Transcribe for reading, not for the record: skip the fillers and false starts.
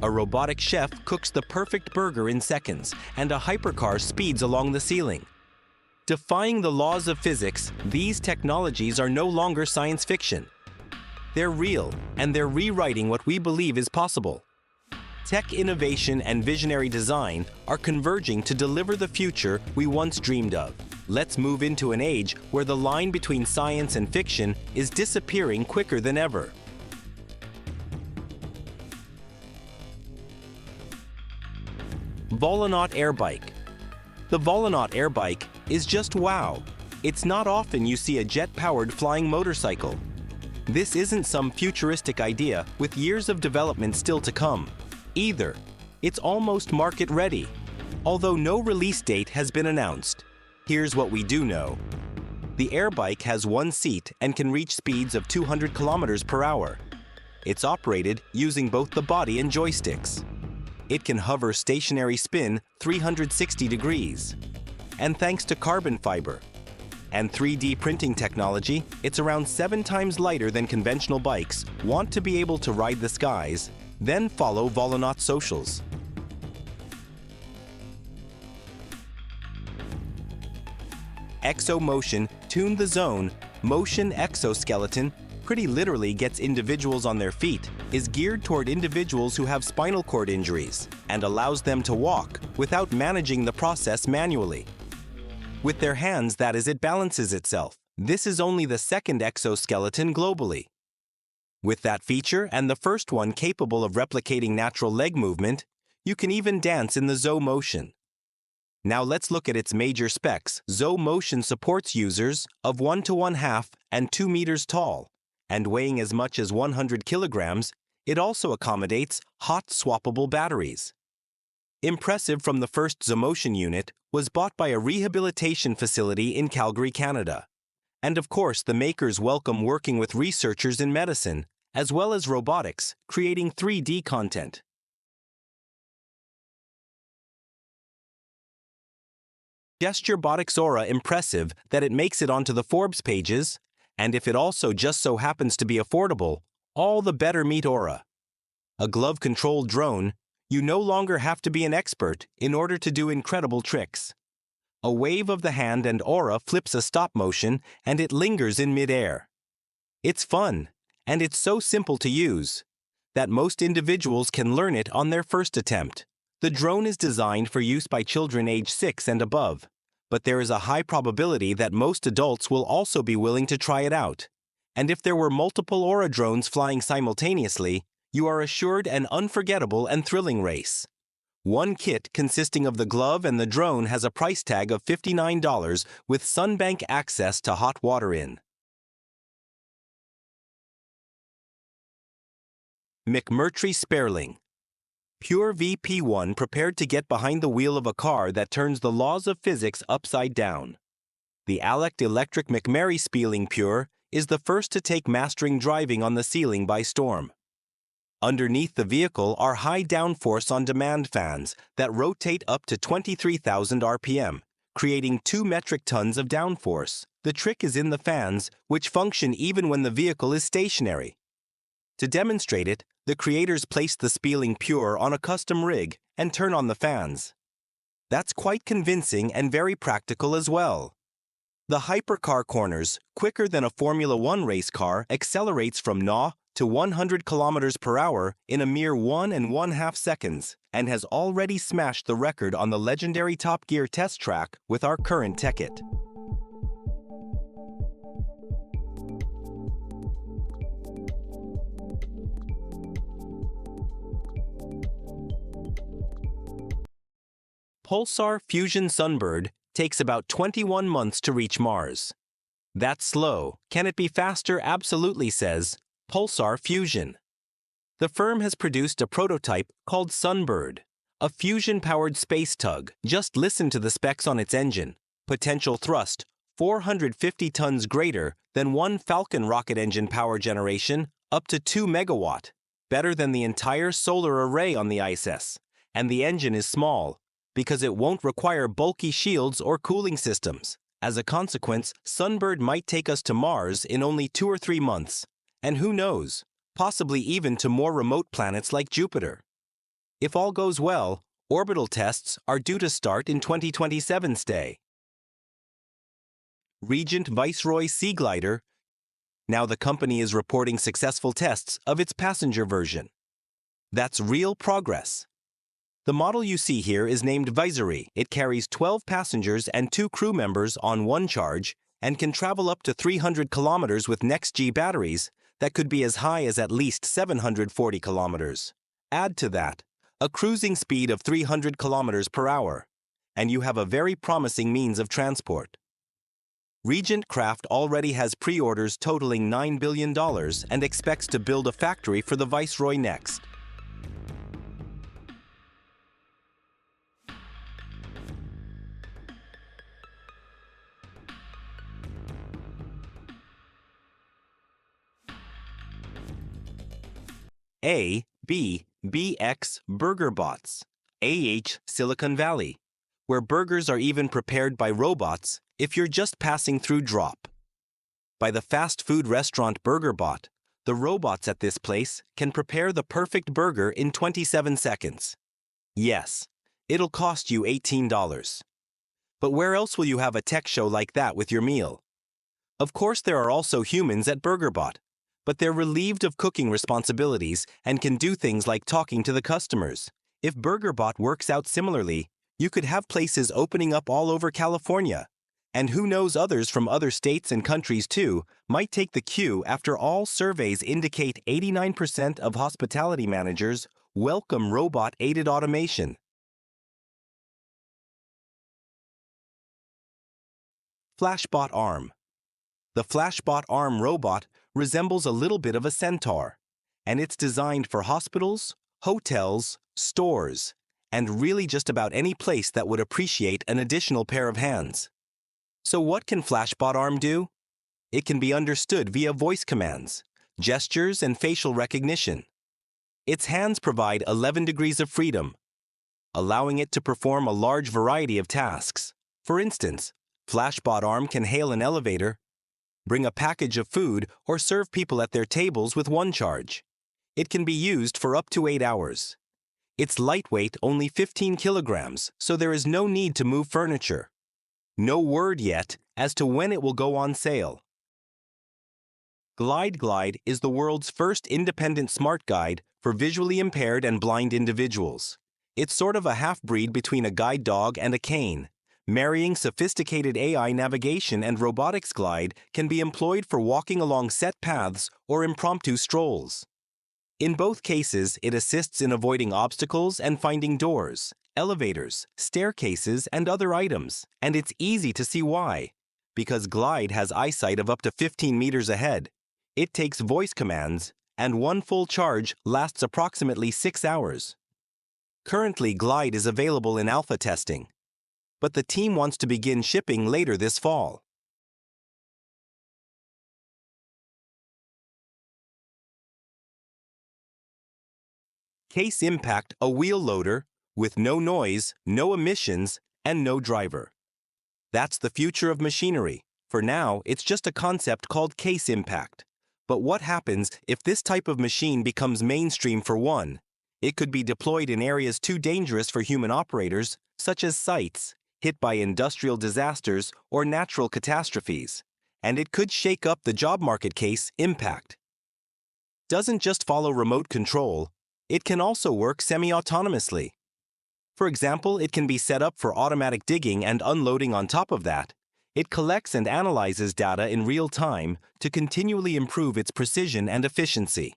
A robotic chef cooks the perfect burger in seconds, and a hypercar speeds along the ceiling. Defying the laws of physics, these technologies are no longer science fiction. They're real, and they're rewriting what we believe is possible. Tech innovation and visionary design are converging to deliver the future we once dreamed of. Let's move into an age where the line between science and fiction is disappearing quicker than ever. Volonaut Airbike. The Volonaut Airbike is just wow. It's not often you see a jet-powered flying motorcycle. This isn't some futuristic idea with years of development still to come. Either. It's almost market-ready, although no release date has been announced. Here's what we do know. The Airbike has one seat and can reach speeds of 200 kilometers per hour. It's operated using both the body and joysticks. It can hover stationary spin 360 degrees. And thanks to carbon fiber and 3D printing technology, it's around 7 times lighter than conventional bikes. Want to be able to ride the skies? Then follow Volonaut socials. Exomotion Tune the Zone Motion Exoskeleton pretty literally gets individuals on their feet, is geared toward individuals who have spinal cord injuries, and allows them to walk without managing the process manually. With their hands, that is, it balances itself. This is only the second exoskeleton globally. With that feature and the first one capable of replicating natural leg movement, you can even dance in the Exomotion. Now let's look at its major specs. Exomotion supports users of 1 to 1/2 and 2 meters tall, and weighing as much as 100 kilograms, it also accommodates hot swappable batteries. Impressive from the first Exomotion unit was bought by a rehabilitation facility in Calgary, Canada. And of course, the makers welcome working with researchers in medicine, as well as robotics, creating 3D content. GestureBotics Aura impressive that it makes it onto the Forbes pages, and if it also just so happens to be affordable, all the better. Meet Aura. A glove-controlled drone, you no longer have to be an expert in order to do incredible tricks. A wave of the hand and Aura flips a stop motion and it lingers in mid-air. It's fun, and it's so simple to use that most individuals can learn it on their first attempt. The drone is designed for use by children age 6 and above, but there is a high probability that most adults will also be willing to try it out. And if there were multiple Aura drones flying simultaneously, you are assured an unforgettable and thrilling race. One kit consisting of the glove and the drone has a price tag of $59 with Sunbank access to hot water in. McMurtry Spéirling. Pure VP1 prepared to get behind the wheel of a car that turns the laws of physics upside down. The electric McMurtry Spéirling Pure is the first to take mastering driving on the ceiling by storm. Underneath the vehicle are high downforce on-demand fans that rotate up to 23,000 RPM, creating 2 metric tons of downforce. The trick is in the fans, which function even when the vehicle is stationary. To demonstrate it, the creators place the Spéirling Pure on a custom rig and turn on the fans. That's quite convincing and very practical as well. The hypercar corners, quicker than a Formula 1 race car, accelerates from 0 to 100 kilometers per hour in a mere 1.5 seconds, and has already smashed the record on the legendary Top Gear test track with our current tech kit. Pulsar Fusion Sunbird takes about 21 months to reach Mars. That's slow. Can it be faster? Absolutely, says Pulsar Fusion. The firm has produced a prototype called Sunbird, a fusion-powered space tug. Just listen to the specs on its engine. Potential thrust, 450 tons greater than one Falcon rocket engine power generation, up to 2 megawatt, better than the entire solar array on the ISS. And the engine is small, because it won't require bulky shields or cooling systems. As a consequence, Sunbird might take us to Mars in only 2 or 3 months. And who knows, possibly even to more remote planets like Jupiter. If all goes well, orbital tests are due to start in 2027 stay. Regent Viceroy Seaglider. Now the company is reporting successful tests of its passenger version. That's real progress. The model you see here is named Viceroy. It carries 12 passengers and 2 crew members on one charge and can travel up to 300 kilometers with Next-G batteries that could be as high as at least 740 kilometers. Add to that a cruising speed of 300 kilometers per hour, and you have a very promising means of transport. Regent Craft already has pre-orders totaling $9 billion and expects to build a factory for the Viceroy next. BX BurgerBots, Silicon Valley, where burgers are even prepared by robots if you're just passing through drop. By the fast food restaurant BurgerBot, the robots at this place can prepare the perfect burger in 27 seconds. Yes, it'll cost you $18. But where else will you have a tech show like that with your meal? Of course, there are also humans at BurgerBot, but they're relieved of cooking responsibilities and can do things like talking to the customers. If BurgerBot works out similarly, you could have places opening up all over California. And who knows, others from other states and countries too might take the cue. After all, surveys indicate 89% of hospitality managers welcome robot-aided automation. Flashbot Arm. The Flashbot Arm robot resembles a little bit of a centaur, and it's designed for hospitals, hotels, stores, and really just about any place that would appreciate an additional pair of hands. So what can Flashbot Arm do? It can be understood via voice commands, gestures, and facial recognition. Its hands provide 11 degrees of freedom, allowing it to perform a large variety of tasks. For instance, Flashbot Arm can hail an elevator, bring a package of food, or serve people at their tables with one charge. It can be used for up to 8 hours. It's lightweight, only 15 kilograms, so there is no need to move furniture. No word yet as to when it will go on sale. Glide is the world's first independent smart guide for visually impaired and blind individuals. It's sort of a half-breed between a guide dog and a cane. Marrying sophisticated AI navigation and robotics, Glide can be employed for walking along set paths or impromptu strolls. In both cases, it assists in avoiding obstacles and finding doors, elevators, staircases, and other items. And it's easy to see why. Because Glide has eyesight of up to 15 meters ahead. It takes voice commands, and one full charge lasts approximately 6 hours. Currently, Glide is available in alpha testing, but the team wants to begin shipping later this fall. Case Impact, a wheel loader with no noise, no emissions, and no driver. That's the future of machinery. For now, it's just a concept called Case Impact. But what happens if this type of machine becomes mainstream? For one, it could be deployed in areas too dangerous for human operators, such as sites hit by industrial disasters or natural catastrophes, and it could shake up the job market. Case Impact doesn't just follow remote control, it can also work semi-autonomously. For example, it can be set up for automatic digging and unloading. On top of that, it collects and analyzes data in real time to continually improve its precision and efficiency.